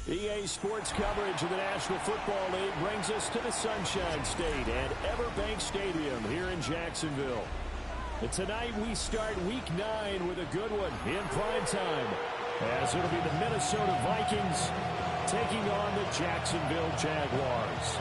EA Sports coverage of the National Football League brings us to the Sunshine State and Everbank Stadium here in Jacksonville. And tonight we start Week 9 with a good one in prime time, as it'll be the Minnesota Vikings taking on the Jacksonville Jaguars.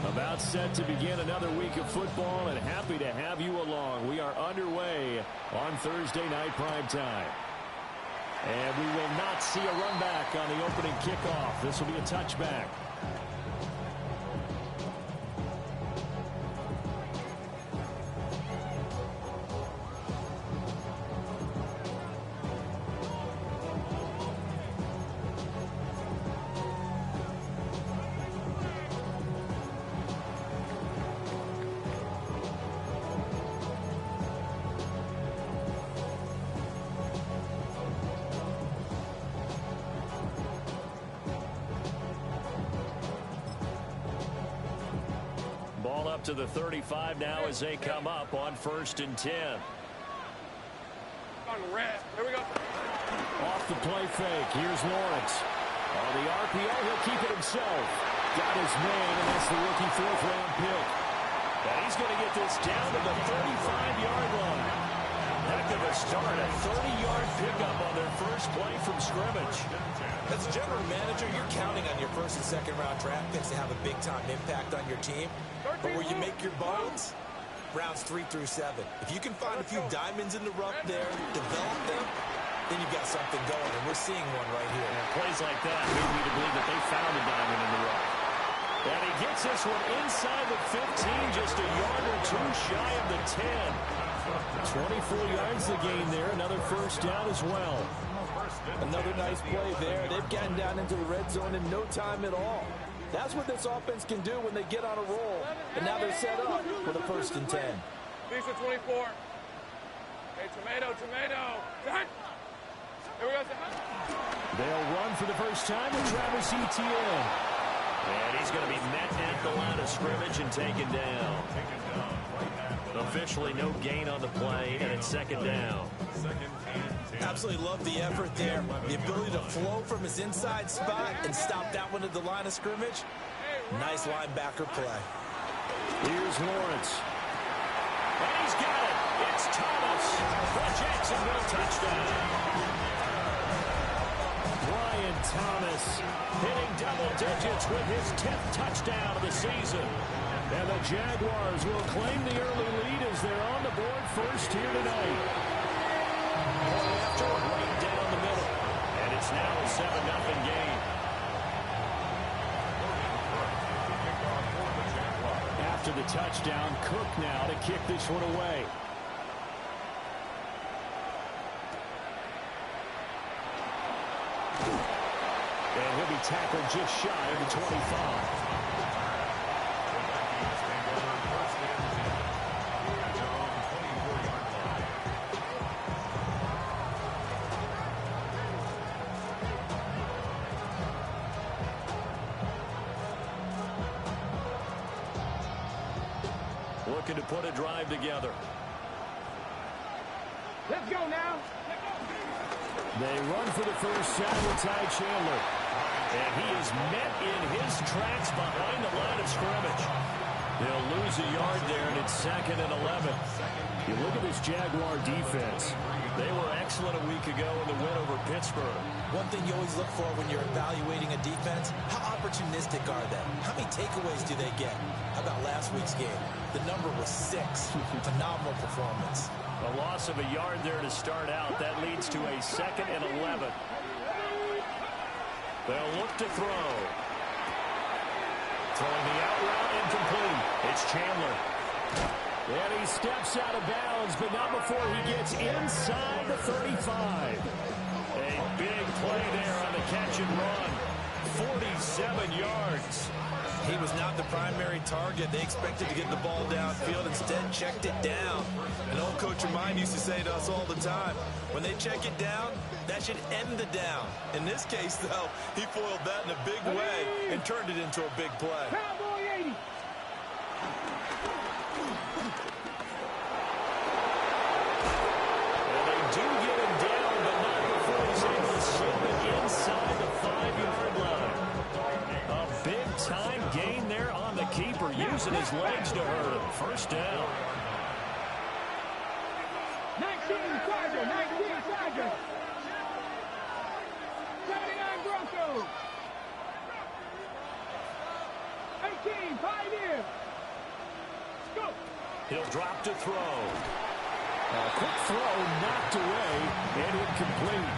About set to begin another week of football, and happy to have you along. We are underway on Thursday night prime time. And we will not see a run back on the opening kickoff. This will be a touchback. Ball up to the 35 now as they come up on 1st and 10. On the red. Here we go. Off the play fake. Here's Lawrence. On the RPO, he'll keep it himself. Got his man, and that's the rookie 4th-round pick. And he's going to get this down to the 35-yard line. Heck of a start. A 30-yard pickup on their first play from scrimmage. As a general manager, you're counting on your 1st and 2nd-round draft picks to have a big-time impact on your team. But where you make your bones, rounds 3 through 7. If you can find a few diamonds in the rough there, develop them, then you've got something going, and we're seeing one right here. And plays like that lead me to believe that they found a diamond in the rough. And he gets this one inside the 15, just a yard or two shy of the 10. 24 yards the gain there, another first down as well. Another nice play there. They've gotten down into the red zone in no time at all. That's what this offense can do when they get on a roll. And now they're set up for the 1st and 10. Lisa 24. Hey, tomato. Here we go. They'll run for the first time with Travis Etienne. And he's going to be met at the line of scrimmage and taken down. Officially no gain on the play, and it's 2nd down. Absolutely love the effort there. The ability to flow from his inside spot and stop that one at the line of scrimmage. Nice linebacker play. Here's Lawrence. And he's got it. It's Thomas. The Jacksonville touchdown. Brian Thomas hitting double digits with his 10th touchdown of the season. And the Jaguars will claim the early lead as they're on the board first here tonight. After right down the middle. And it's now a 7-0 game. After the touchdown, Cook now to kick this one away. And he'll be tackled just shy of the 25. Looking to put a drive together. Let's go now. They run for the first down with Ty Chandler. And he is met in his tracks behind the line of scrimmage. They'll lose a yard there, and it's 2nd and 11. You look at this Jaguar defense. They were excellent a week ago in the win over Pittsburgh. One thing you always look for when you're evaluating a defense, how opportunistic are they? How many takeaways do they get? How about last week's game? The number was 6. Phenomenal performance. A loss of a yard there to start out. That leads to a 2nd and 11. They'll look to throw. Throwing the out route incomplete. It's Chandler. And he steps out of bounds, but not before he gets inside the 35. A big play there on the catch and run. 47 yards. He was not the primary target. They expected to get the ball downfield. Instead, checked it down. An old coach of mine used to say to us all the time, when they check it down, that should end the down. In this case, though, he foiled that in a big way and turned it into a big play. Cowboy 80. And they do get him down, but not before he's able to ship it inside the 5-yard line. A big-time gain there on the keeper, using his legs to hurt him. First down. 19 Chargers. 19 Chargers. 79 Broncos. 18 Pioneers. Go. He'll drop to throw. A quick throw knocked away and incomplete.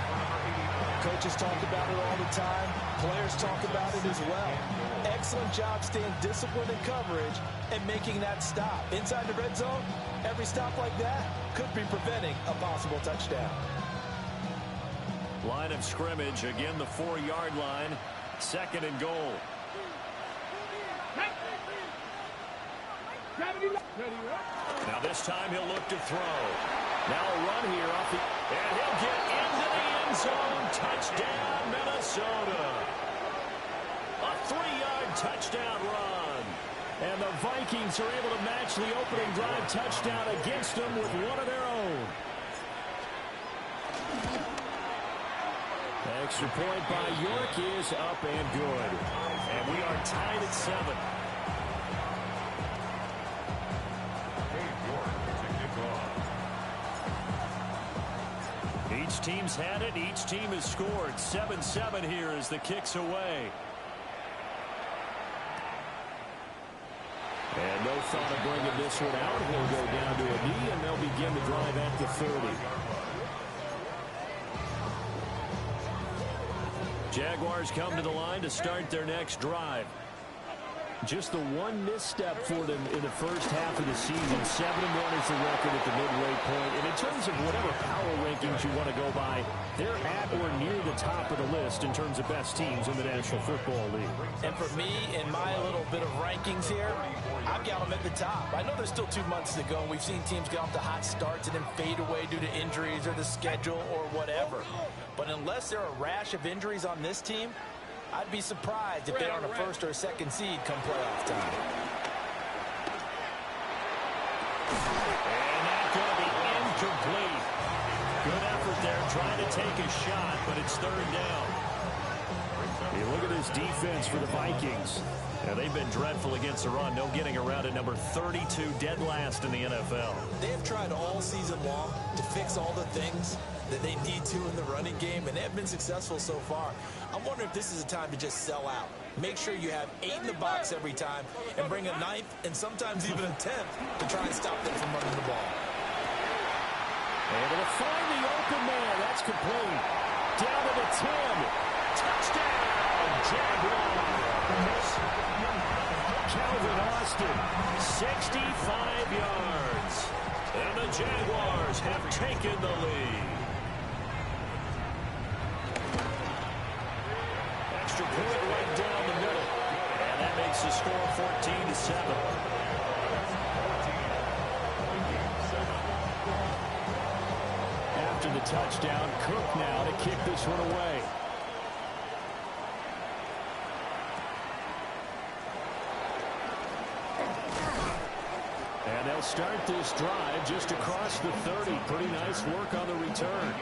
Coaches talk about it all the time. Players talk about it as well. Excellent job staying disciplined in coverage and making that stop. Inside the red zone, every stop like that could be preventing a possible touchdown. Line of scrimmage, again the 4-yard line. 2nd and goal. Now this time he'll look to throw. Now a run here off the... And he'll get into the end zone. Touchdown, Minnesota. A 3-yard touchdown run. And the Vikings are able to match the opening drive touchdown against them with one of their own. Extra point by York is up and good. And we are tied at 7. Each team's had it. Each team has scored. 7-7 here as the kick's away. And no thought of bringing this one out. He'll go down to a knee, and they'll begin the drive at the 30. Jaguars come to the line to start their next drive. Just the one misstep for them in the first half of the season. 7-1 is the record at the midway point. And in terms of whatever power rankings you want to go by, they're at or near the top of the list in terms of best teams in the National Football League. And for me, in my little bit of rankings here, I've got them at the top. I know there's still 2 months to go, and we've seen teams get off to hot starts and then fade away due to injuries or the schedule or whatever. But unless there are a rash of injuries on this team, I'd be surprised if they aren't a 1st or a 2nd seed come playoff time. And that's going to be incomplete. Good effort there trying to take a shot, but it's 3rd down. Hey, look at this defense for the Vikings. Now, they've been dreadful against the run. No getting around at number 32, dead last in the NFL. They have tried all season long to fix all the things that they need to in the running game, and they have been successful so far. I'm wondering if this is a time to just sell out. Make sure you have 8 in the box every time and bring a 9th and sometimes even a 10th to try and stop them from running the ball. Able to find the open man. That's complete. Down to the 10. Touchdown, Jaguars. Calvin Austin, 65 yards. And the Jaguars have taken the lead. Extra point right down the middle. And that makes the score 14-7. After the touchdown, Cook now to kick this one away. And they'll start this drive just across the 30. Pretty nice work on the return.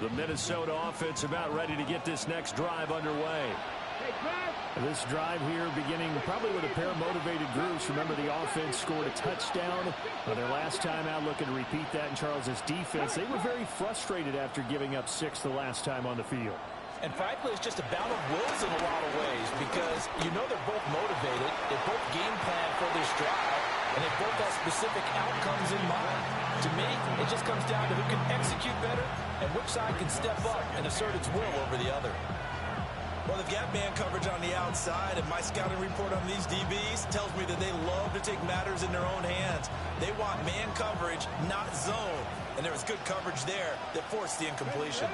The Minnesota offense about ready to get this next drive underway. This drive here beginning probably with a pair of motivated groups. Remember, the offense scored a touchdown their last time out. Looking to repeat that in Charles's defense. They were very frustrated after giving up 6 the last time on the field. And frankly, it's just a bout of wills in a lot of ways, because you know they're both motivated. They both game plan for this drive, and they both have specific outcomes in mind. To me, it just comes down to who can execute better and which side can step up and assert its will over the other. Well, they've got man coverage on the outside. side, and my scouting report on these DBs tells me that they love to take matters in their own hands. They want man coverage, not zone. And there was good coverage there that forced the incompletion.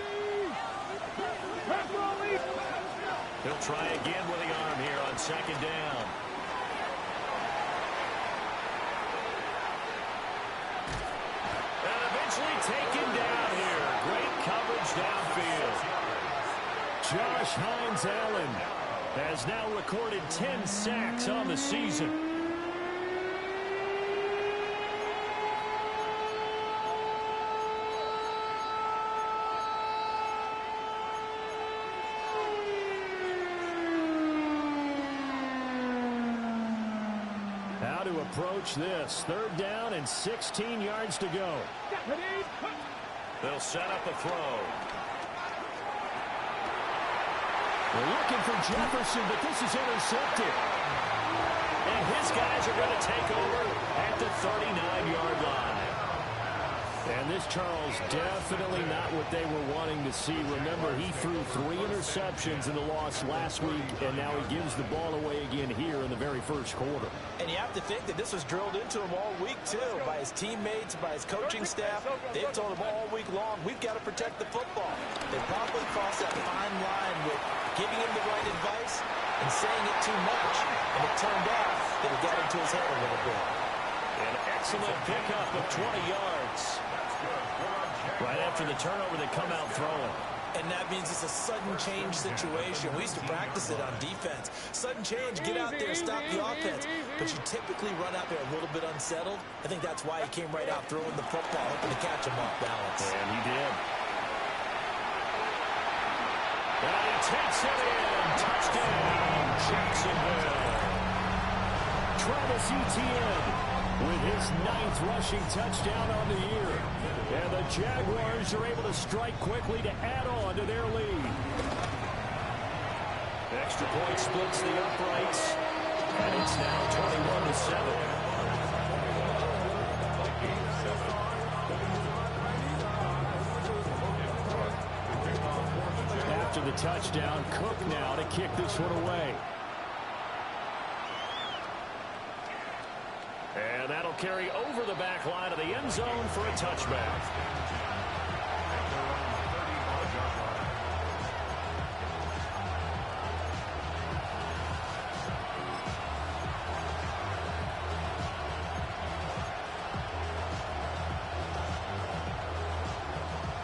He'll try again with the arm here on second down. And eventually taken down here. Great coverage downfield. Josh Hines-Allen has now recorded 10 sacks on the season. How to approach this. Third down and 16 yards to go. They'll set up a throw. They're looking for Jefferson, but this is intercepted. And his guys are going to take over at the 39-yard line. And this, Charles, definitely not what they were wanting to see. Remember, he threw 3 interceptions in the loss last week, and now he gives the ball away again here in the very first quarter. And you have to think that this was drilled into him all week, too, by his teammates, by his coaching staff. They've told him all week long, we've got to protect the football. They probably crossed that fine line with giving him the right advice and saying it too much. And it turned out that it got into his head a little bit. An excellent pickup of 20 yards. Right after the turnover, they come out throwing. And that means it's a sudden change situation. We used to practice it on defense. Sudden change, get out there, stop the offense. But you typically run out there a little bit unsettled. I think that's why he came right out throwing the football, hoping to catch him off balance. And he did. And he takes it in. Touchdown, Jacksonville. Travis Etienne with his 9th rushing touchdown on the year. And the Jaguars are able to strike quickly to add on to their lead. Extra point splits the uprights. And it's now 21-7. After the touchdown, Cook now to kick this one away. And that'll carry over the back line of the end zone for a touchback.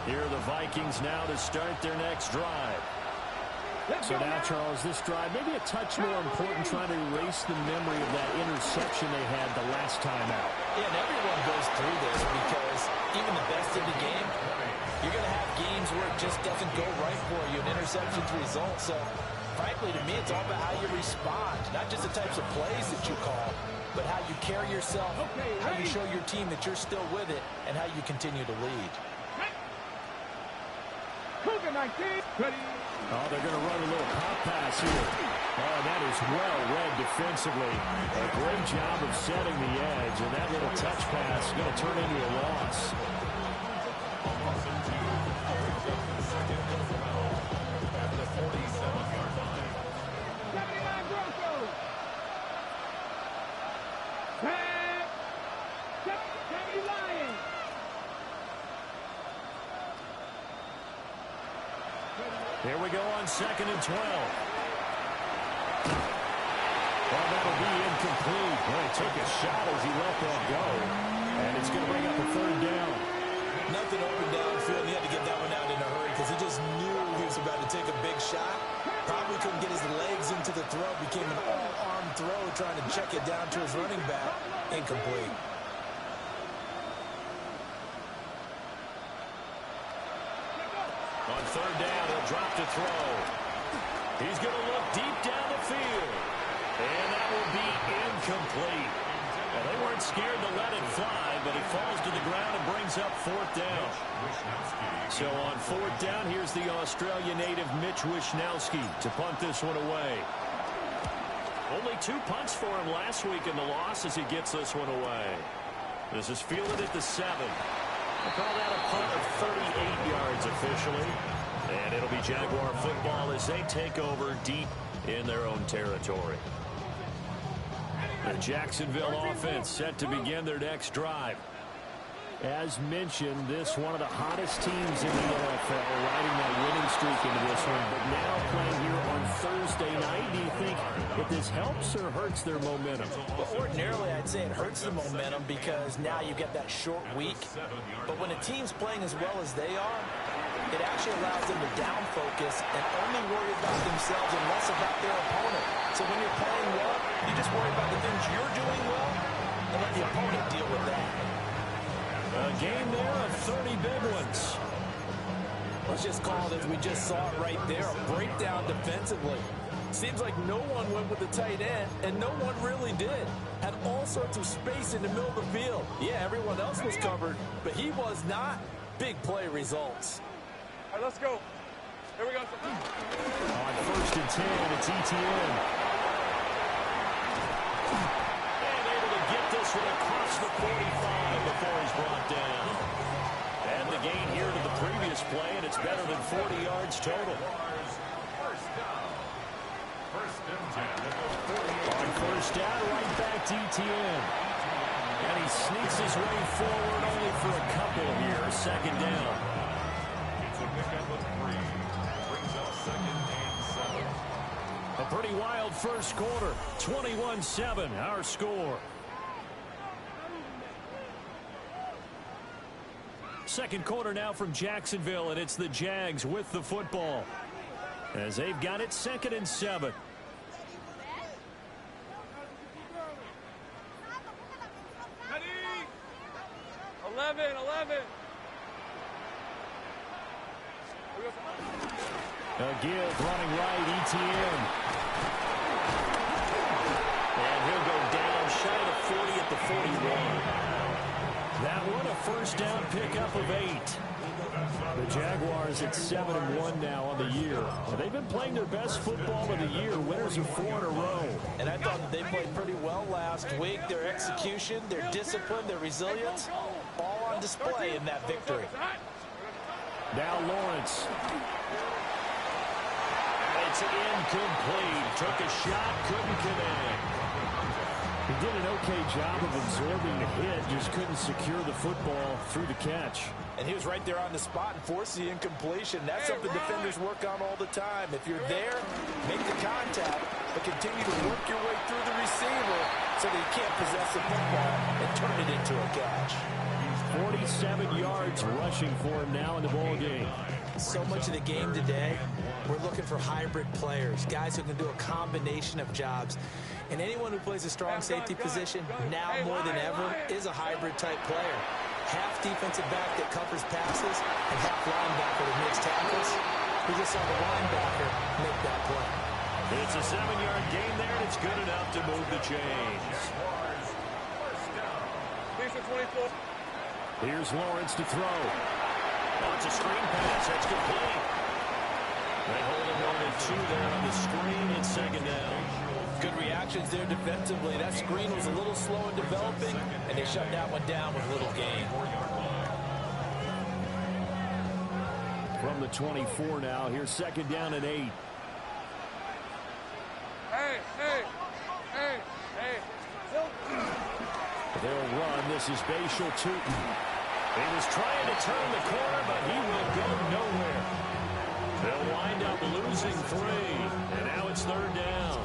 Here are the Vikings now to start their next drive. So now, Charles, this drive maybe a touch more important, trying to erase the memory of that interception they had the last time out. Yeah, and everyone goes through this because even the best in the game, you're going to have games where it just doesn't go right for you, and interceptions result. So, frankly, to me, it's all about how you respond, not just the types of plays that you call, but how you carry yourself, how you show your team that you're still with it, and how you continue to lead. Oh, they're going to run a little pop pass here. Oh, that is well read defensively. A great job of setting the edge, and that little touch pass is going to turn into a loss. Here we go on 2nd and 12. Well, that'll be incomplete. Well, he took a shot as he let that go. And it's going to bring up a 3rd down. Nothing open downfield. He had to get that one out in a hurry because he just knew he was about to take a big shot. Probably couldn't get his legs into the throw. Became an all-arm throw trying to check it down to his running back. Incomplete. On 3rd down, he'll drop to throw. He's going to look deep down the field. And that will be incomplete. Well, they weren't scared to let it fly, but it falls to the ground and brings up 4th down. So on 4th down, here's the Australia native Mitch Wishnowsky to punt this one away. Only 2 punts for him last week in the loss as he gets this one away. This is fielded at the 7. We'll call that a punt of 38 yards officially. And it'll be Jaguar football as they take over deep in their own territory. The Jacksonville offense set to begin their next drive. As mentioned, this one of the hottest teams in the NFL, riding that winning streak into this one. But now playing here on Thursday night, do you think that this helps or hurts their momentum? Well, ordinarily, I'd say it hurts the momentum because now you get that short week. But when a team's playing as well as they are, it actually allows them to down focus and only worry about themselves and less about their opponent. So when you're playing well, you just worry about the things you're doing well and let the opponent deal with that. A game there of 30 big ones. Let's just call it as we just saw it right there, a breakdown defensively. Seems like no one went with the tight end, and no one really did. Had all sorts of space in the middle of the field. Yeah, everyone else was covered, but he was not. Big play results. All right, let's go. Here we go. On 1st and 10, it's ETN. And able to get this one across the 45 before he's brought down. And the gain here to the previous play, and it's better than 40 yards total. On 1st down, right back to ETN. And he sneaks his way forward only for a couple here. 2nd down. A pretty wild first quarter. 21-7, our score. Second quarter now from Jacksonville, and it's the Jags with the football as they've got it 2nd and 7. Ready? 11. A give running right, ETN. And he'll go down shy of 40 at the 41. That one a 1st down pickup of 8. The Jaguars at 7-1 now on the year. They've been playing their best football of the year. Winners of 4 in a row. And I thought that they played pretty well last week. Their execution, their discipline, their resilience, all on display in that victory. Now Lawrence. It's incomplete. Took a shot, couldn't connect. He did an okay job of absorbing the hit, just couldn't secure the football through the catch. And he was right there on the spot and forced the incompletion. That's something defenders work on all the time. If you're there, make the contact, but continue to work your way through the receiver so that you can't possess the football and turn it into a catch. 47 yards rushing for him now in the ball game. So much of the game today, we're looking for hybrid players, guys who can do a combination of jobs. And anyone who plays a strong safety position, now more than ever, is a hybrid-type player. Half defensive back that covers passes and half linebacker that makes tackles. We just saw the linebacker make that play. It's a 7-yard gain there, and it's good enough to move the chains. Here's Lawrence to throw. Oh, it's a screen pass. That's complete. They hold him 1-2 there on the screen. It's 2nd down. Good reactions there defensively. That screen was a little slow in developing, and they shut that one down with little gain. From the 24 now, here's 2nd down and 8. Hey. They'll run. This is Bashal Tootin. He was trying to turn the corner, but he will go nowhere. They'll wind up losing 3, and now it's 3rd down.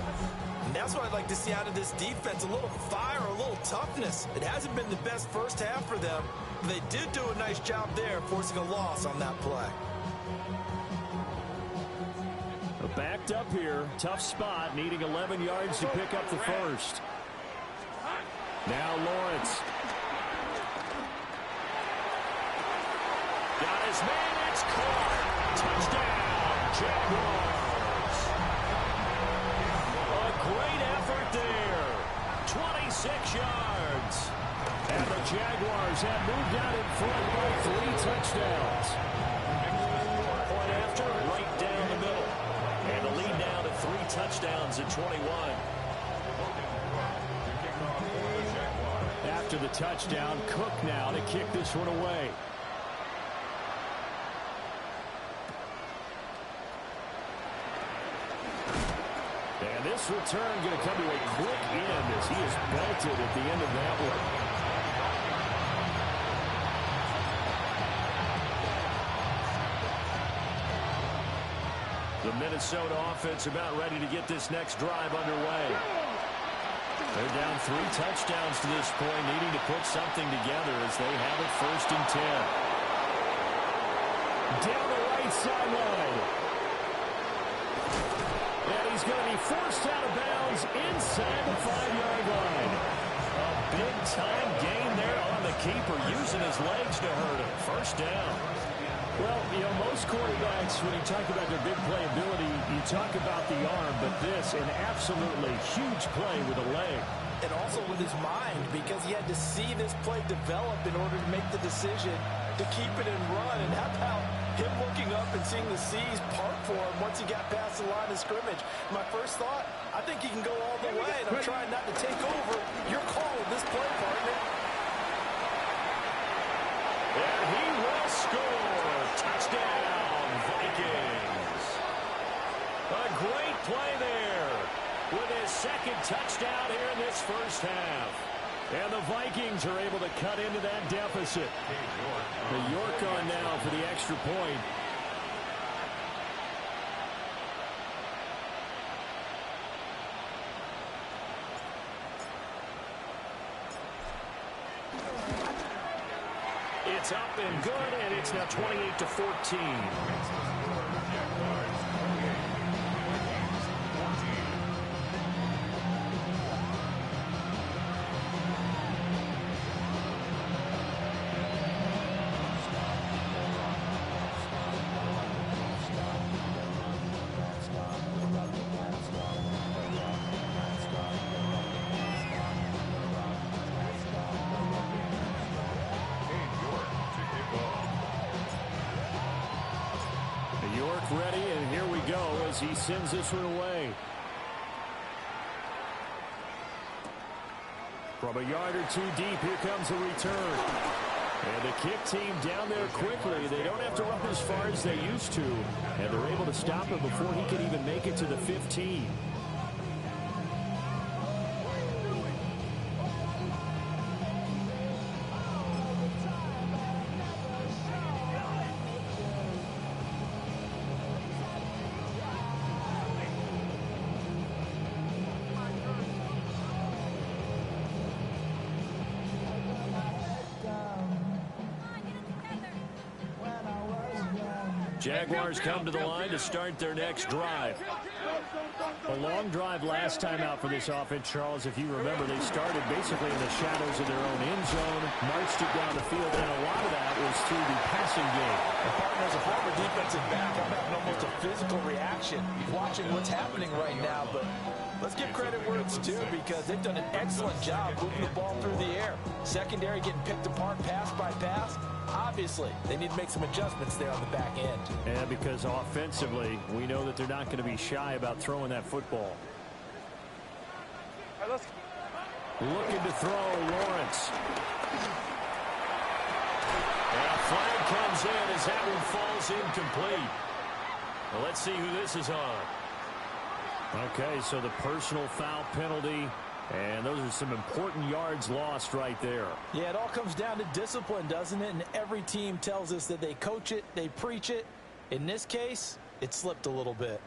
And that's what I'd like to see out of this defense, a little fire, a little toughness. It hasn't been the best first half for them. They did do a nice job there, forcing a loss on that play. Backed up here, tough spot, needing 11 yards to pick up the first. Now Lawrence. Got his man, it's caught. Touchdown, Jaguars. A great effort there. 26 yards. And the Jaguars have moved out in front by 3 touchdowns. Point after, right down the middle. And the lead now to 3 touchdowns at 21. After the touchdown, Cook now to kick this one away. kickoff's return going to come to a quick end as he is belted at the end of that one. The Minnesota offense about ready to get this next drive underway. They're down 3 touchdowns to this point, needing to put something together as they have it 1st and 10. Down the right sideline. And he's going to be forced out of bounds inside the 5-yard line. A big-time gain there on the keeper, using his legs to hurt him. 1st down. Well, you know, most quarterbacks, when you talk about their big playability, you talk about the arm, but this, an absolutely huge play with a leg. And also with his mind, because he had to see this play develop in order to make the decision to keep it and run. And how about him looking up and seeing the seas part for him once he got past the line of scrimmage? My first thought, I think he can go all the way, and I'm trying not to take over your call of this play, partner. And he will score. Touchdown, Vikings. A great play there with his 2nd touchdown here in this 1st half. And the Vikings are able to cut into that deficit. The York on now for the extra point. It's up and good, and it's now 28-14. Ready, and here we go as he sends this one away. From a yard or 2 deep, here comes a return. And the kick team down there quickly. They don't have to run as far as they used to, and they're able to stop him before he can even make it to the 15. Jaguars come to the line to start their next drive. A long drive last time out for this offense, Charles. If you remember, they started basically in the shadows of their own end zone, marched it down the field, and a lot of that was through the passing game. And partner, as a former defensive back, I'm having almost a physical reaction watching what's happening right now. But let's give credit where it's due, because they've done an excellent job moving the ball through the air. Secondary getting picked apart pass by pass. Obviously, they need to make some adjustments there on the back end. And because offensively, we know that they're not going to be shy about throwing that football. All right, let's... Looking to throw, Lawrence. And a flag comes in as that one falls incomplete. Well, let's see who this is on. Okay, so the personal foul penalty. And those are some important yards lost right there. Yeah, it all comes down to discipline, doesn't it? And every team tells us that they coach it, they preach it. In this case, it slipped a little bit.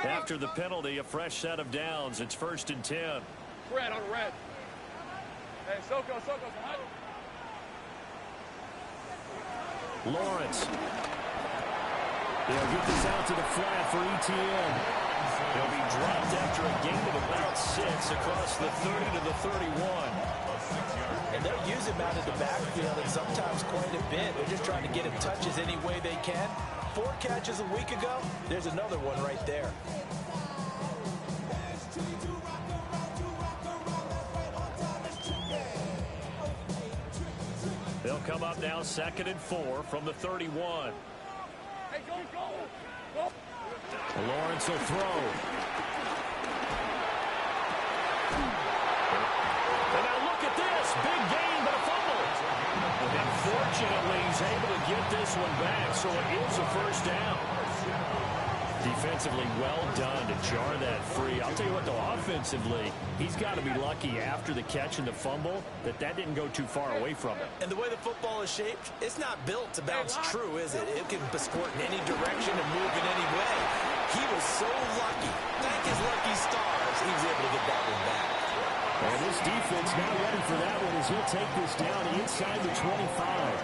After the penalty, a fresh set of downs. It's 1st and 10. Red on red. Hey, Soko. Lawrence. They'll get this out to the flat for ETN. He'll be dropped after a gain of about 6 across the 30 to the 31. And they'll use him out of the backfield, and sometimes quite a bit. They're just trying to get him touches any way they can. 4 catches a week ago. There's another one right there. They'll come up now 2nd and 4 from the 31. Hey, go. Lawrence will throw. And now look at this. this. Big gain, but a fumble. And fortunately, he's able to get this one back, so it is a first down. Defensively, well done to jar that free. I'll tell you what, though, offensively, he's got to be lucky after the catch and the fumble that didn't go too far away from him. And the way the football is shaped, it's not built to bounce true, is it? It can squirt in any direction and move in any way. He was so lucky. Thank his lucky stars, he was able to get that one back. And this defense now ready for that one as he'll take this down inside the 25.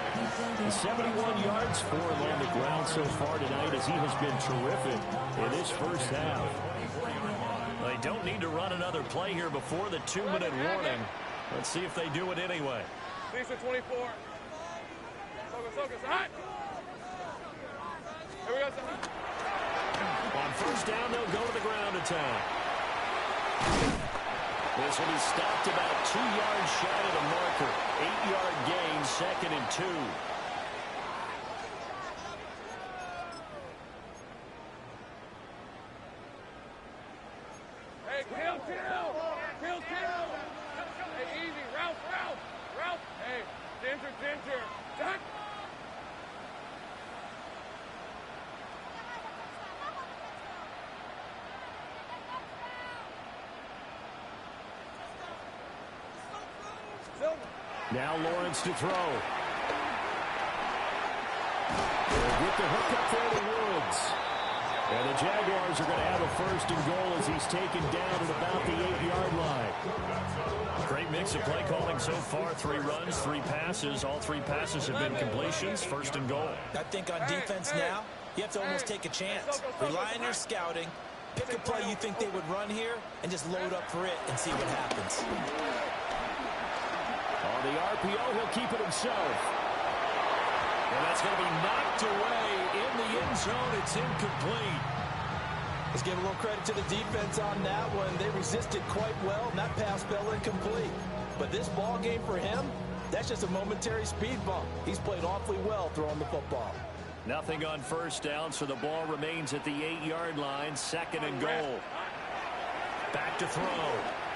The 71 yards for him on the ground so far tonight as he has been terrific in this first half. They don't need to run another play here before the 2-minute warning. Let's see if they do it anyway. 6-24. Focus. Hot. Here we go. On first down, they'll go to the ground attack. This will be stopped about 2 yards shy of the marker. 8-yard gain, 2nd and 2. Hey, kill. Hey, easy. Ralph. Hey, Ginger. Duck. Now Lawrence to throw. They'll get the hook up there to Woods. And the Jaguars are going to have a 1st and goal as he's taken down at about the 8-yard line. Great mix of play calling so far. 3 runs, 3 passes. All 3 passes have been completions. 1st and goal. I think on defense now, you have to almost take a chance. Rely on your scouting. Pick a play you think they would run here and just load up for it and see what happens. On the RPO, he'll keep it himself. And that's going to be knocked away in the end zone. It's incomplete. Let's give a little credit to the defense on that one. They resisted quite well, and that pass fell incomplete. But this ball game for him, that's just a momentary speed bump. He's played awfully well throwing the football. Nothing on first down, so the ball remains at the 8-yard line. 2nd and goal. Back to throw.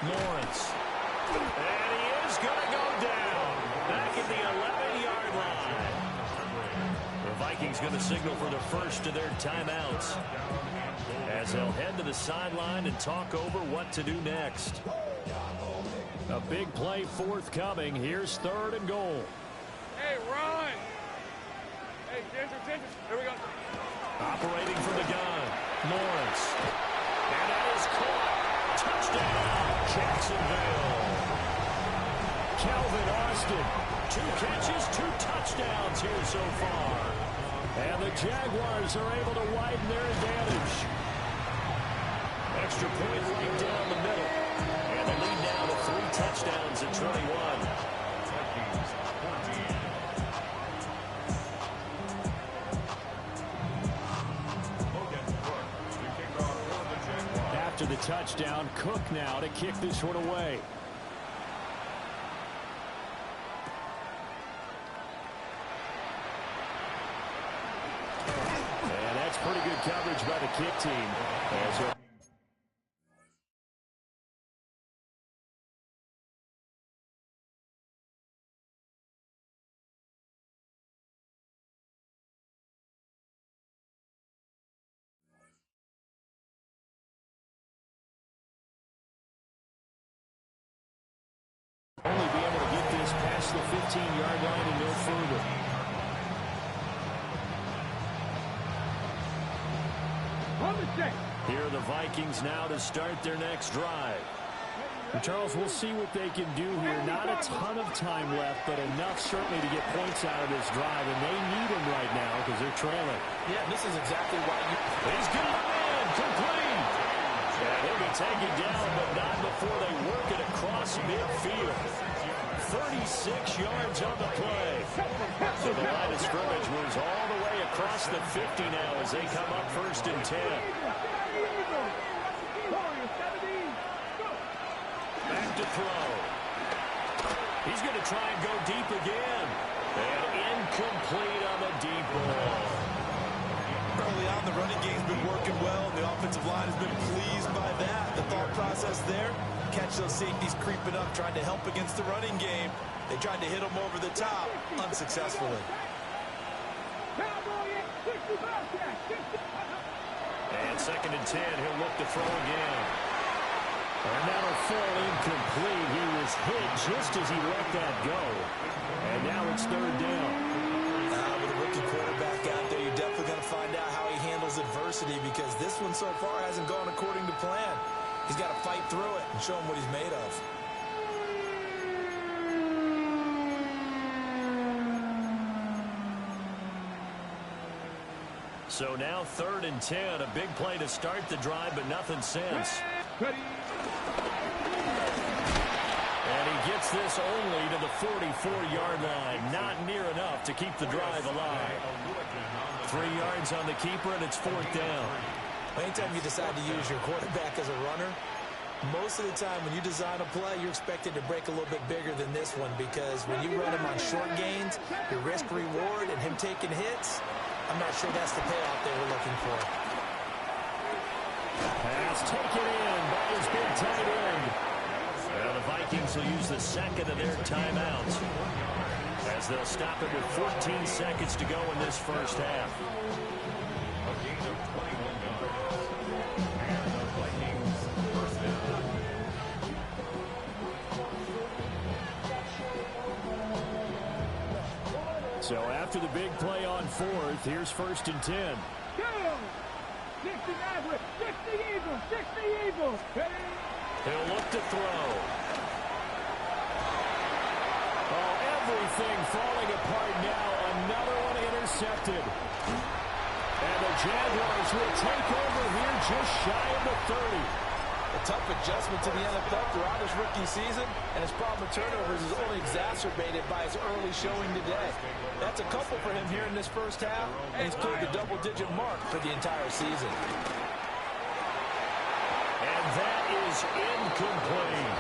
Lawrence. And he is going to go down. Back at the 11-yard line. The Vikings going to signal for the first of their timeouts as they'll head to the sideline and talk over what to do next. A big play forthcoming. Here's 3rd and goal. Hey, run. Hey, Ginger. Here we go. Operating from the gun. Lawrence. And that is caught. Touchdown, Jacksonville. Calvin Austin. 2 catches, 2 touchdowns here so far. And the Jaguars are able to widen their advantage. Extra point right down the middle. And the lead now to 3 touchdowns at 21. After the touchdown, Cook now to kick this one away. And that's pretty good coverage by the kick team. Only be able to get this past the 15-yard line and no further. Here are the Vikings now to start their next drive. And Charles, we'll see what they can do here. Not a ton of time left, but enough certainly to get points out of this drive, and they need them right now because they're trailing. Yeah, this is exactly why He's got a man complete. Yeah, he'll be taken down, but not before they work it across midfield. 36 yards on the play. So the line of scrimmage moves all the way across the 50 now as they come up 1st and 10. Back to throw. He's going to try and go deep again. And incomplete on the deep ball. Early on, the running game's been working well, and the offensive line has been pleased by that. The thought process there, Catch those safeties creeping up, trying to help against the running game. They tried to hit him over the top, unsuccessfully. And 2nd and 10, he'll look to throw again. And that'll fall incomplete. He was hit just as he let that go. And now it's 3rd down. With a rookie quarterback out there, you're definitely going to find out how he handles adversity, because this one so far hasn't gone according to plan. He's got to fight through it and show him what he's made of. So now 3rd and 10, a big play to start the drive, but nothing since. And he gets this only to the 44-yard line. Not near enough to keep the drive alive. 3 yards on the keeper, and it's 4th down. Anytime you decide to use your quarterback as a runner, most of the time when you design a play, you're expected to break a little bit bigger than this one, because when you run him on short gains, your risk-reward and him taking hits, I'm not sure that's the payoff they were looking for. Pass taken in by his big tight end. Well, the Vikings will use the 2nd of their timeouts, as they'll stop it with 14 seconds to go in this first half. So after the big play on 4th, here's 1st and 10. He'll look to throw. Oh, everything falling apart now. Another one intercepted. And the Jaguars will take over here just shy of the 30. A tough adjustment to the NFL throughout his rookie season, and his problem with turnovers is only exacerbated by his early showing today. That's a couple for him here in this first half, and he's cleared the double-digit mark for the entire season. And that is incomplete.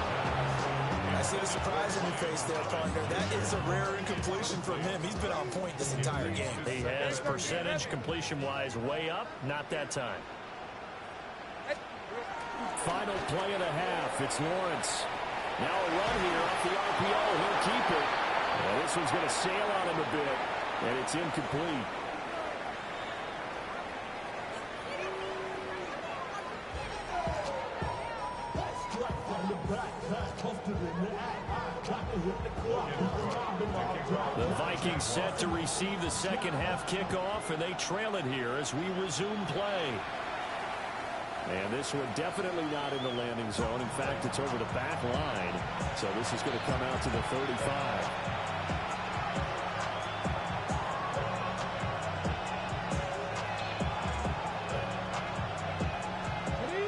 I see the surprise in your face there, partner. That is a rare incompletion from him. He's been on point this entire game. He has percentage completion-wise way up, not that time. Final play of the half. It's Lawrence. Now a run here off the RPO. He'll keep it. Well, this one's going to sail on him a bit, and it's incomplete. The Vikings set to receive the second half kickoff, and they trail it here as we resume play. And this one definitely not in the landing zone. In fact, it's over the back line. So this is going to come out to the 35.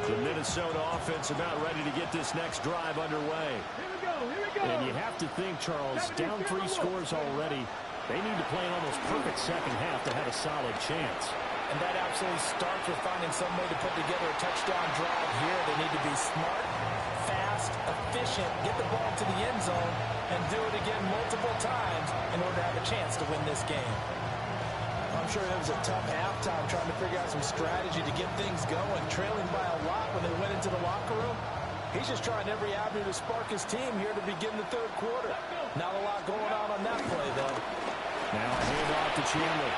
The Minnesota offense about ready to get this next drive underway. And you have to think, Charles, down 3 scores already. They need to play an almost perfect second half to have a solid chance. And that absolutely starts with finding some way to put together a touchdown drive here. They need to be smart, fast, efficient, get the ball to the end zone, and do it again multiple times in order to have a chance to win this game. I'm sure it was a tough halftime trying to figure out some strategy to get things going, trailing by a lot when they went into the locker room. He's just trying every avenue to spark his team here to begin the 3rd quarter. Not a lot going on that play, though. Now a handoff to Chandler.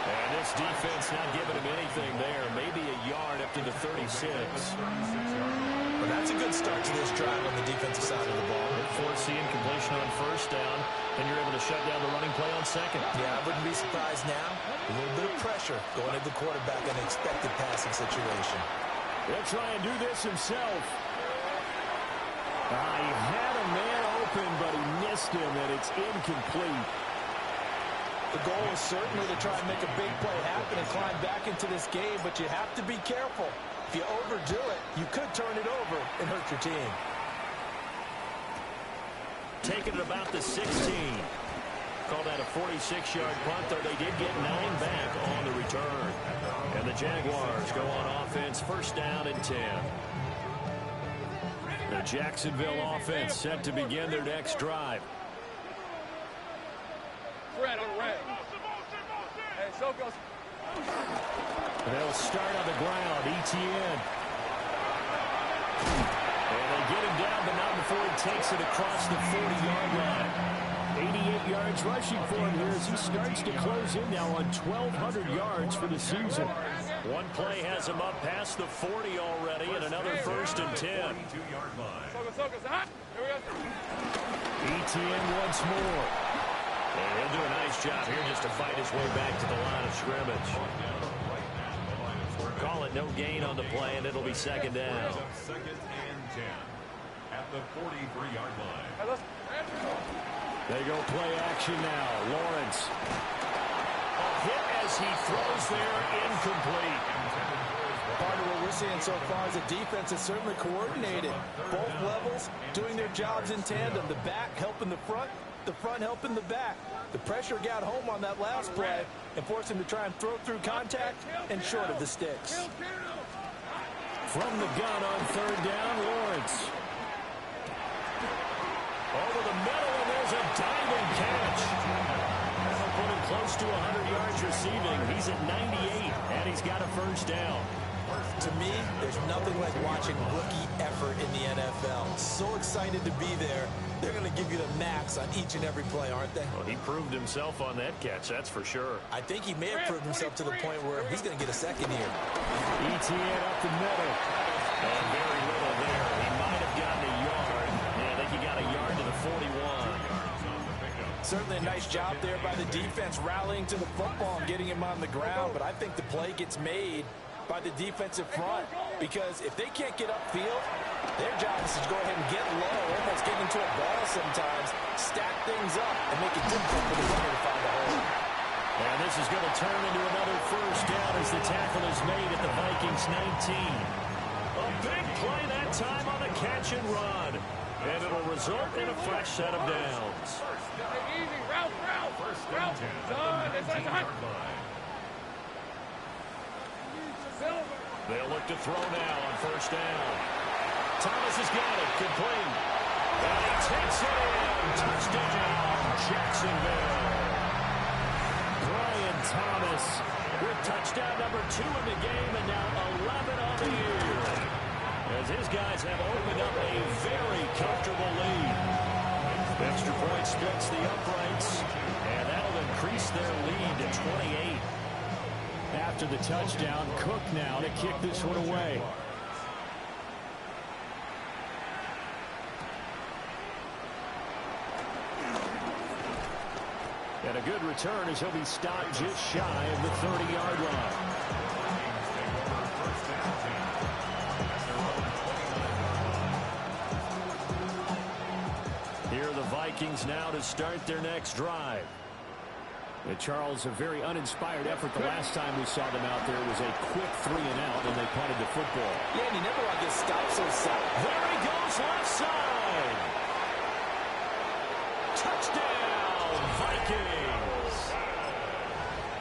And this defense not giving him anything there. Maybe a yard up to the 36. Well, that's a good start to this drive on the defensive side of the ball. Forcing completion on 1st down, and you're able to shut down the running play on 2nd. Yeah, I wouldn't be surprised now. A little bit of pressure going at the quarterback in an expected passing situation. He'll try and do this himself. He had a man open, but he missed him, and it's incomplete. The goal is certainly to try and make a big play happen and climb back into this game, but you have to be careful. If you overdo it, you could turn it over and hurt your team. Taking it about the 16. Call that a 46-yard punt, though they did get 9 back on the return. And the Jaguars go on offense, 1st down and 10. The Jacksonville offense set to begin their next drive. Red on red. Hey, so goes. They'll start on the ground. ETN. And they get him down, but not before he takes it across the 40-yard line. 88 yards rushing for him here as he starts to close in now on 1,200 yards for the season. One play has him up past the 40 already, and another 1st and 10. ETN once more. And he'll do a nice job here just to fight his way back to the line of scrimmage. Call it no gain on the play, and it'll be 2nd down. 2nd and 10 at the 43-yard line. They go play action now. Lawrence. A hit as he throws there, incomplete. Part of what we're seeing so far is the defense is certainly coordinated. Both levels doing their jobs in tandem. The back helping the front helping the back. The pressure got home on that last play and forced him to try and throw through contact and short of the sticks. From the gun on 3rd down, Lawrence. Over the middle, and there's a diving catch. That'll put him close to 100 yards receiving. He's at 98, and he's got a 1st down. To me, there's nothing like watching rookie effort in the NFL. So excited to be there. They're going to give you the max on each and every play, aren't they? Well, he proved himself on that catch, that's for sure. I think he may have proved himself to the point where he's going to get a 2nd here. ETN up the middle. And very little there. He might have gotten a yard. Yeah, I think he got a yard to the 41. Certainly a nice job there by the defense rallying to the football and getting him on the ground. But I think the play gets made by the defensive front, because if they can't get upfield, their job is to go ahead and get low, almost get into a ball sometimes, stack things up, and make it difficult for the runner to find a hole. And this is going to turn into another 1st down as the tackle is made at the Vikings 19. A big play that time on the catch and run. And it'll result in a fresh set of downs. Easy, route. They'll look to throw now on 1st down. Thomas has got it. Complete. And he takes it in. Touchdown, Jacksonville. Brian Thomas with touchdown number 2 in the game, and now 11 on the year. As his guys have opened up a very comfortable lead. Extra point splits the uprights, and that'll increase their lead to 28. After the touchdown, Cook now to kick this one away. And a good return as he'll be stopped just shy of the 30-yard line. Here are the Vikings now to start their next drive. Charles, a very uninspired effort the last time we saw them out there. It was a quick 3-and-out, and they punted the football. Yeah, and you never want to get stopped so sudden. There he goes, left side. Touchdown, Vikings.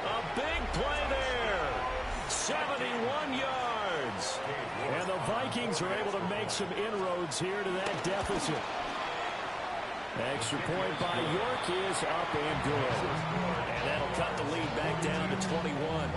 A big play there. 71 yards. And the Vikings are able to make some inroads here to that deficit. Extra point by York is up and good. And that'll cut the lead back down to 21.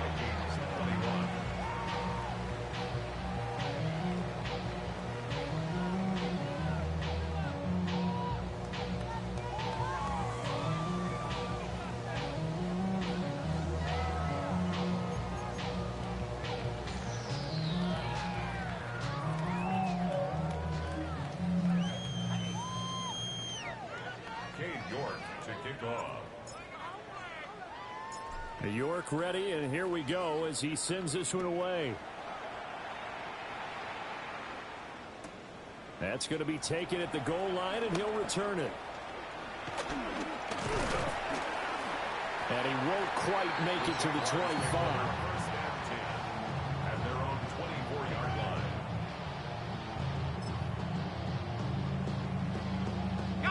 York ready, and here we go as he sends this one away. That's going to be taken at the goal line, and he'll return it. And he won't quite make it to the 25. At their own 24-yard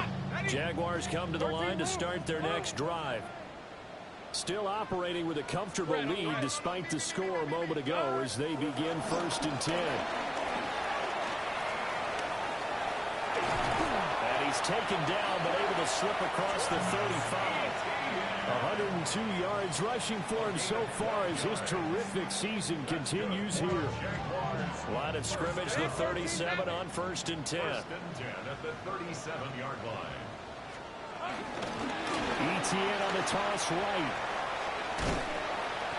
line. Jaguars come to the line to start their next drive. Still operating with a comfortable lead despite the score a moment ago as they begin 1st and 10. And he's taken down but able to slip across the 35. 102 72 yards rushing for him so far as his terrific season continues here. Line of scrimmage, the 37 on 1st and 10. First and 10 at the 37-yard line. ETN on the toss right.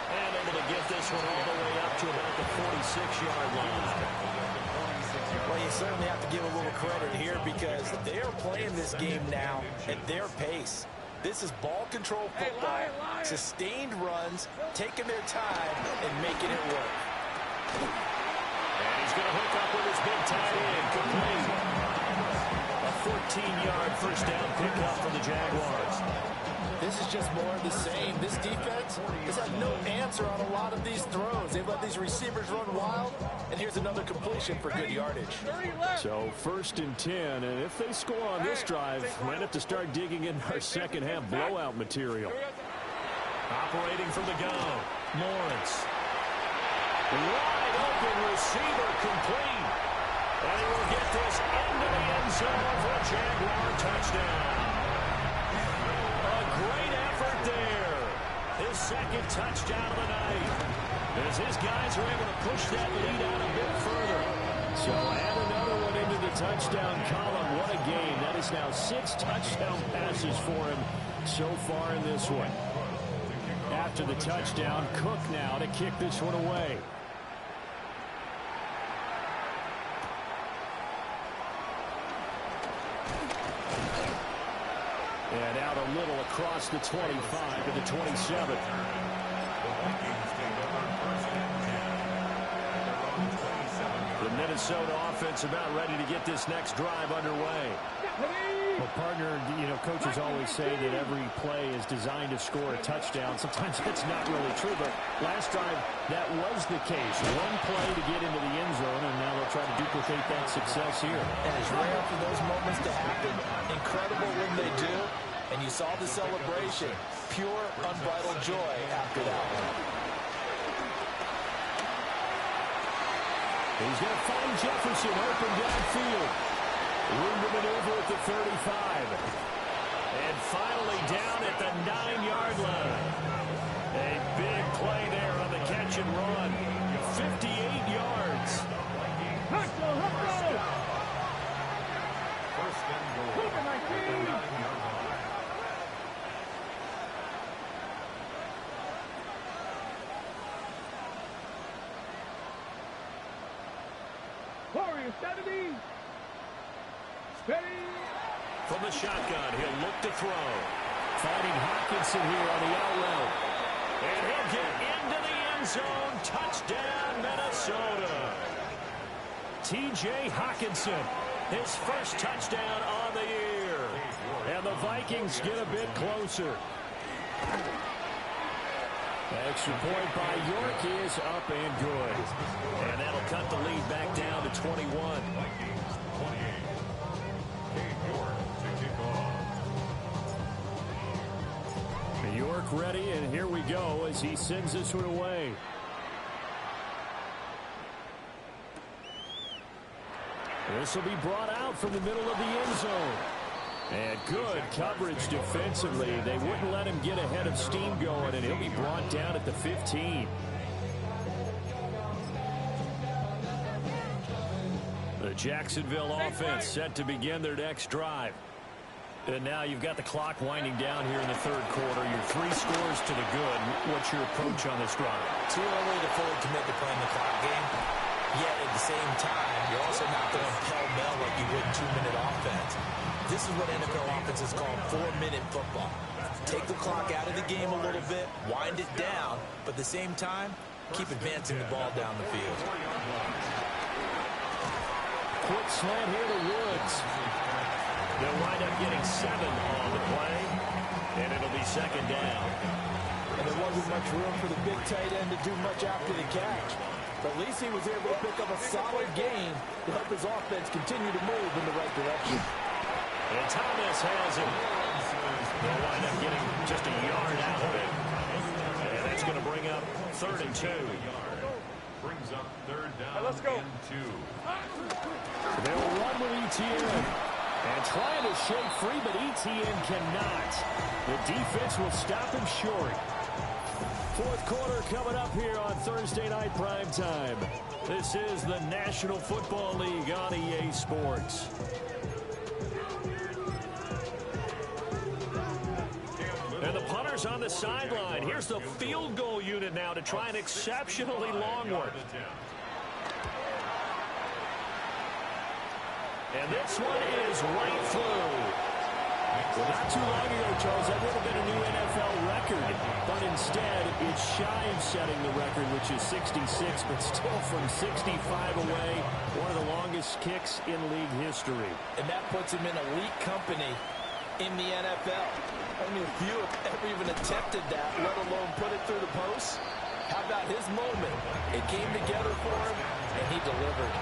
And able to get this one all the way up to about the 46-yard line. Well, you certainly have to give a little credit here because they are playing this game now at their pace. This is ball control football, sustained runs, taking their time, and making it work. And he's going to hook up with his big tight end, complete. A 14-yard first down pickup for the Jaguars. This is just more of the same. This defense has had no answer on a lot of these throws. They've let these receivers run wild, and here's another completion for good yardage. So 1st and 10, and if they score on this drive, we might have to start digging in our second half blowout material. Operating from the gun, Lawrence. Wide open receiver, complete. And he will get this into the end zone for a Jaguar touchdown. Great effort there. His second touchdown of the night. As his guys are able to push that lead out a bit further. So add another one into the touchdown column. What a game. That is now 6 touchdown passes for him so far in this one. After the touchdown, Cook now to kick this one away. And out a little across the 25 to the 27. The Minnesota offense about ready to get this next drive underway. Well, partner, you know, coaches always say that every play is designed to score a touchdown. Sometimes that's not really true, but last drive, that was the case. One play to get into the end zone, and now they'll try to duplicate that success here. And it's rare for those moments to happen. Incredible when they do. And you saw the celebration. Pure, unbridled joy after that one. He's going to find Jefferson open downfield. Room to maneuver at the 35. And finally down at the 9-yard line. A big play there on the catch and run. 58 yards. First and goal. From the shotgun, he'll look to throw. Finding Hockenson here on the out route. And he'll get into the end zone. Touchdown, Minnesota. T.J. Hockenson, his first touchdown on the year. And the Vikings get a bit closer. Extra point by York is up and good. And that'll cut the lead back down to 21. Vikings 28. York to kick off. York ready, and here we go as he sends this one away. This will be brought out from the middle of the end zone. And good coverage defensively. They wouldn't let him get ahead of steam going, and he'll be brought down at the 15. The Jacksonville offense set to begin their next drive. And now you've got the clock winding down here in the third quarter. Your 3 scores to the good. What's your approach on this drive? Too early to fully commit to playing the clock game. Yet at the same time, you're also not going pell-mell like you would 2-minute offense. This is what NFL offenses call 4-minute football. Take the clock out of the game a little bit, wind it down, but at the same time, keep advancing the ball down the field. Quick slant here to Woods. They'll wind up getting 7 on the play, and it'll be second down. And there wasn't much room for the big tight end to do much after the catch. But at least he was able to pick up a solid gain to help his offense continue to move in the right direction. And Thomas has him. They'll wind up getting just a yard out of it. And that's going to bring up 3rd and 2. Brings up 3rd down let's go. and 2. They'll run with ETN. And trying to shake free, but ETN cannot. The defense will stop him short. Fourth quarter coming up here on Thursday Night Primetime. This is the National Football League on EA Sports. And the punter's on the sideline. Here's the field goal unit now to try an exceptionally long one. And this one is right through. Well, not too long ago, Charles, that would have been a new NFL record. But instead, it's shy of setting the record, which is 66, but still from 65 away, one of the longest kicks in league history. And that puts him in elite company in the NFL. Only a few have ever even attempted that, let alone put it through the post. How about his moment? It came together for him, and he delivered.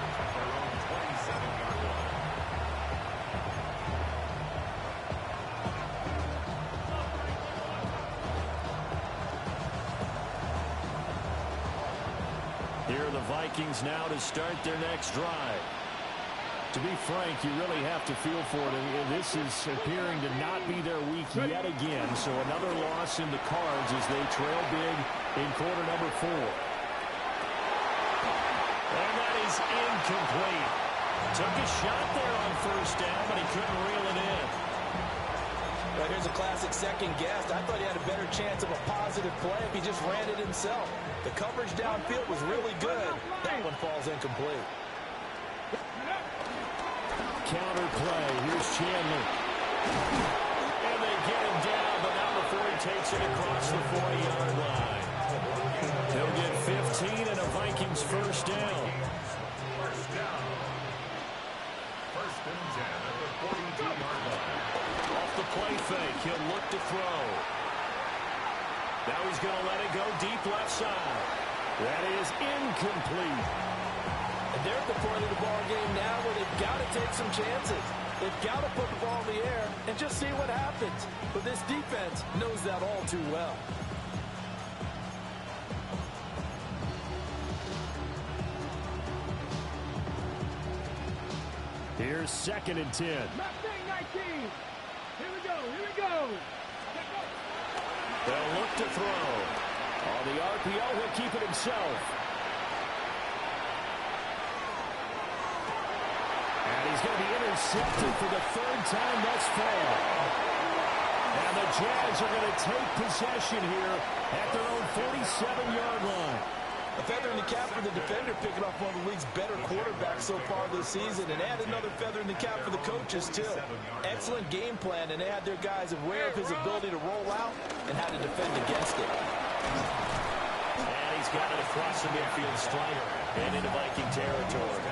Here are the Vikings now to start their next drive. To be frank, you really have to feel for it. And this is appearing to not be their week yet again. So another loss in the cards as they trail big in quarter number 4. And that is incomplete. Took a shot there on first down, but he couldn't reel it in. Well, here's a classic second guess. I thought he had a better chance of a positive play if he just ran it himself. The coverage downfield was really good. That one falls incomplete. Counter play. Here's Chandler. And they get him down, but not before he takes it across the 40-yard line. He'll get 15 and a Vikings first down. First and 10 at the 42-yard line. Off the play fake, he'll look to throw. Now he's going to let it go deep left side. That is incomplete. And they're at the point of the ball game now where they've got to take some chances. They've got to put the ball in the air and just see what happens. But this defense knows that all too well. Here's 2nd and 10. Mustang 19. Here we go. Here we go. They'll look to throw. On the RPO, he'll keep it himself. And he's going to be intercepted for the 3rd time thus far. And the Jags are going to take possession here at their own 47-yard line. A feather in the cap for the defender, picking off one of the league's better quarterbacks so far this season, and add another feather in the cap for the coaches, too. Excellent game plan, and they had their guys aware of his ability to roll out and how to defend against it. And he's got it across the midfield stripe and into Viking territory.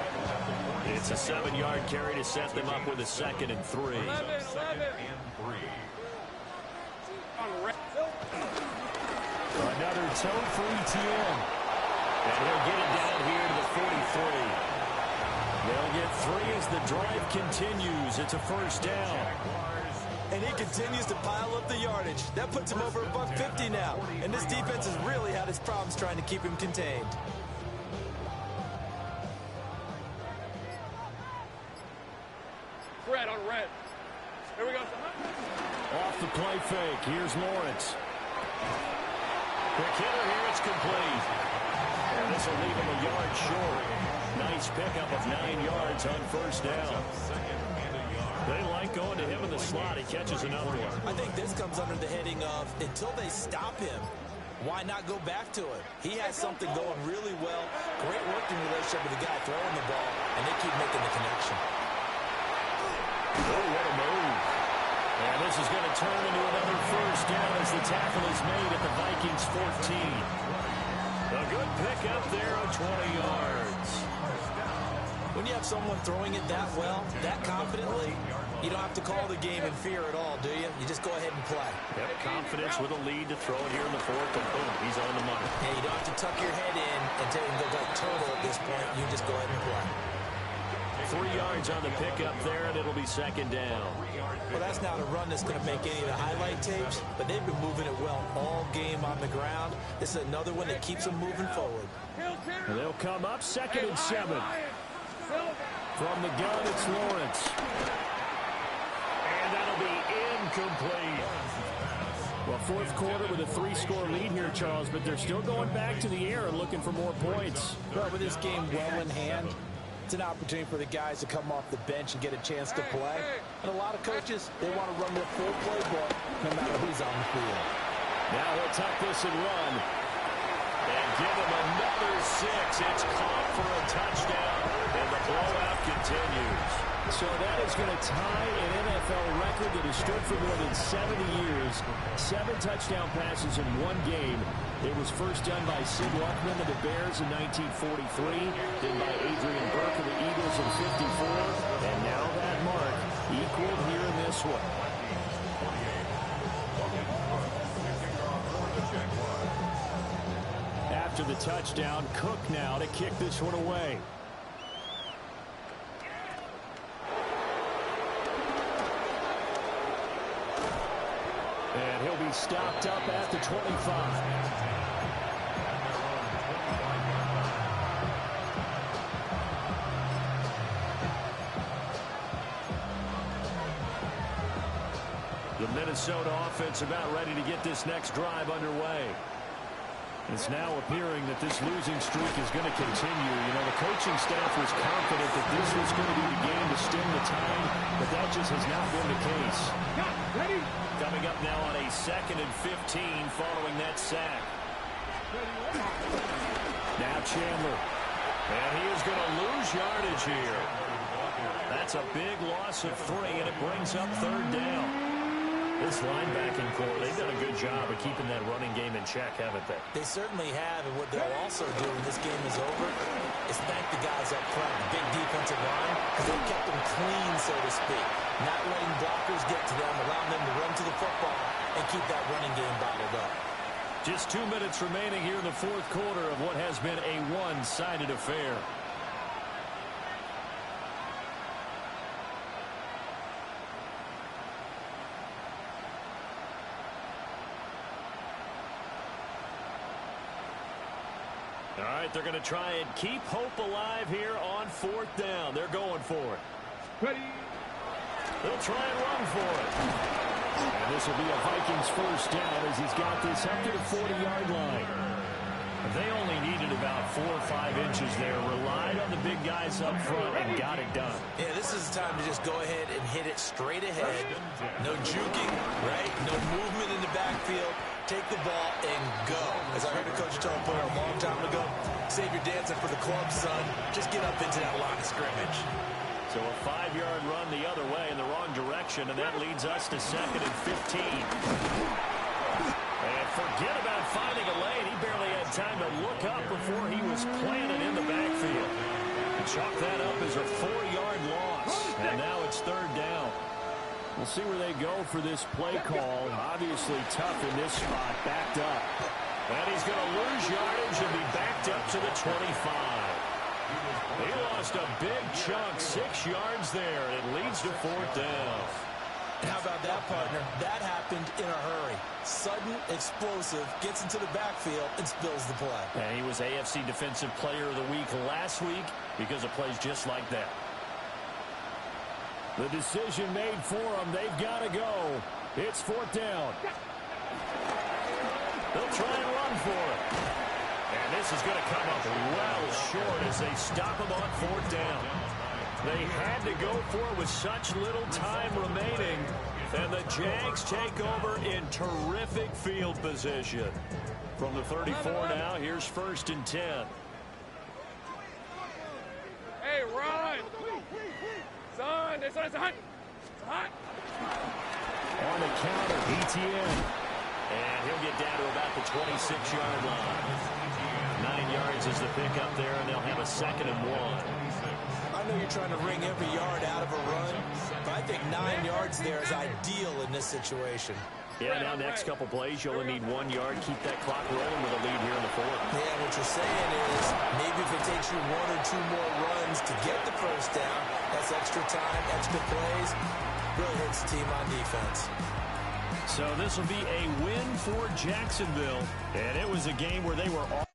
It's a 7-yard carry to set them up with a 2nd and 3. 11. Another toe for ETN. And he'll get it down here to the 43. They'll get 3 as the drive continues. It's a first down. And he continues to pile up the yardage. That puts him over $150 now. And this defense has really had its problems trying to keep him contained. Red on red. Here we go. Off the play fake. Here's Lawrence. Quick hitter here. It's complete. And this will leave him a yard short. Nice pickup of 9 yards on first down. They like going to him in the slot. He catches another one. I think this comes under the heading of, until they stop him, why not go back to it? He has something going really well. Great working relationship with the guy throwing the ball, and they keep making the connection. Oh, what a move. And this is going to turn into another first down as the tackle is made at the Vikings 14. A good pickup there of 20 yards. When you have someone throwing it that well, that confidently, you don't have to call the game in fear at all, do you? You just go ahead and play. Yep, confidence with a lead to throw it here in the 4th, and boom, he's on the money. Yeah, you don't have to tuck your head in and go like turtle at this point. You just go ahead and play. 3 yards on the pickup there, and it'll be 2nd down. Well, that's not a run that's going to make any of the highlight tapes, but they've been moving it well all game on the ground. This is another one that keeps them moving forward. And they'll come up 2nd and 7. From the gun, it's Lawrence. incomplete. Well, fourth quarter with a 3-score lead here, Charles, but they're still going back to the air and looking for more points. Well, with this game well in hand, it's an opportunity for the guys to come off the bench and get a chance to play. And a lot of coaches, they want to run their full playbook no matter who's on the field. Now he'll tuck this and run. And give him another 6. It's caught for a touchdown, and the blowout continues. So that is going to tie an NFL record that has stood for more than 70 years. 7 touchdown passes in one game. It was first done by Sid Luckman of the Bears in 1943, then by Adrian Burke of the Eagles in 54, and now that mark equaled here in this one. After the touchdown, Cook now to kick this one away. And he'll be stopped up at the 25. The Minnesota offense about ready to get this next drive underway. It's now appearing that this losing streak is going to continue. You know, the coaching staff was confident that this was going to be the game to stem the tide, but that just has not been the case. Ready? Coming up now on a 2nd and 15 following that sack. Now Chandler. And he is going to lose yardage here. That's a big loss of 3, and it brings up 3rd down. This linebacking core, they've done a good job of keeping that running game in check, haven't they? They certainly have, and what they'll also do when this game is over is thank the guys up front, the big defensive line, because they've kept them clean, so to speak. Not letting blockers get to them, allowing them to run to the football and keep that running game bottled up. Just 2 minutes remaining here in the fourth quarter of what has been a one-sided affair. All right, they're going to try and keep hope alive here on 4th down. They're going for it. Ready? They'll try and run for it. And this will be a Vikings first down as he's got this up to the 40-yard line. They only needed about 4 or 5 inches there. Relied on the big guys up front and got it done. Yeah, this is the time to just go ahead and hit it straight ahead. No juking, right? No movement in the backfield. Take the ball and go. As I heard a coach tell a player a long time ago, save your dancing for the club, son. Just get up into that line of scrimmage. So a 5-yard run the other way in the wrong direction, and that leads us to 2nd and 15. And forget about finding a lane. He barely had time to look up before he was planted in the backfield. Chalk that up as a 4-yard loss, and now it's 3rd down. We'll see where they go for this play call. Obviously tough in this spot, backed up. And he's going to lose yardage and be backed up to the 25. He lost a big chunk, 6 yards there, and it leads to 4th down. How about that, partner? That happened in a hurry. Sudden, explosive, gets into the backfield, and spills the play. And he was AFC Defensive Player of the Week last week because of plays just like that. The decision made for them. They've got to go. It's 4th down. They'll try and run for it. And this is going to come up well short as they stop him on 4th down. They had to go for it with such little time remaining. And the Jags take over in terrific field position. From the 34 now, here's 1st and 10. Hey, run! Son, it's hot. It's hot. On the counter, ETN. And he'll get down to about the 26-yard line. 9 yards is the pickup there, and they'll have a 2nd and 1. I know you're trying to wring every yard out of a run, but I think 9 yards there is ideal in this situation. Yeah, now next couple plays, you only need 1 yard. Keep that clock rolling with a lead here in the 4th. Yeah, what you're saying is maybe if it takes you 1 or 2 more runs to get the first down, that's extra time, extra plays. Really hurts the team on defense. So this will be a win for Jacksonville, and it was a game where they were all